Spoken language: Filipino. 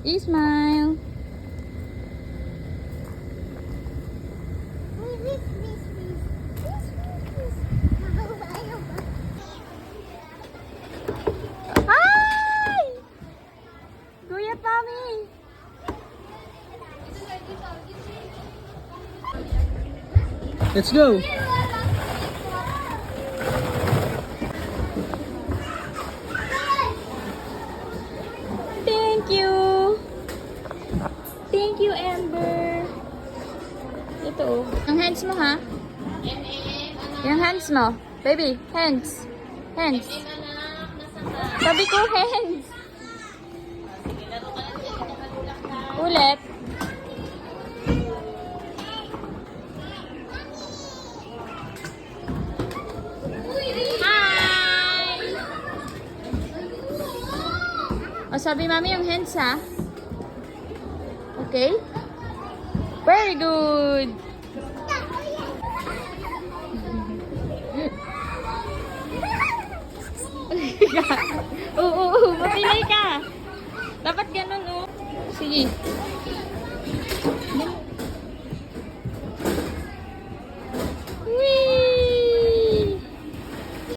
Smile. Hi! Kuya Tommy! Let's go! Thank you! Thank you, Amber! Ito. Ang hands mo, ha? Yung hands mo. Baby, hands. Hands. Sabi ko, hands. Ulit. Hi! O, sabi mami yung hands, ha? Okay? Very good! Oo, mapilay ka. Dapat ganun, oh. Sige.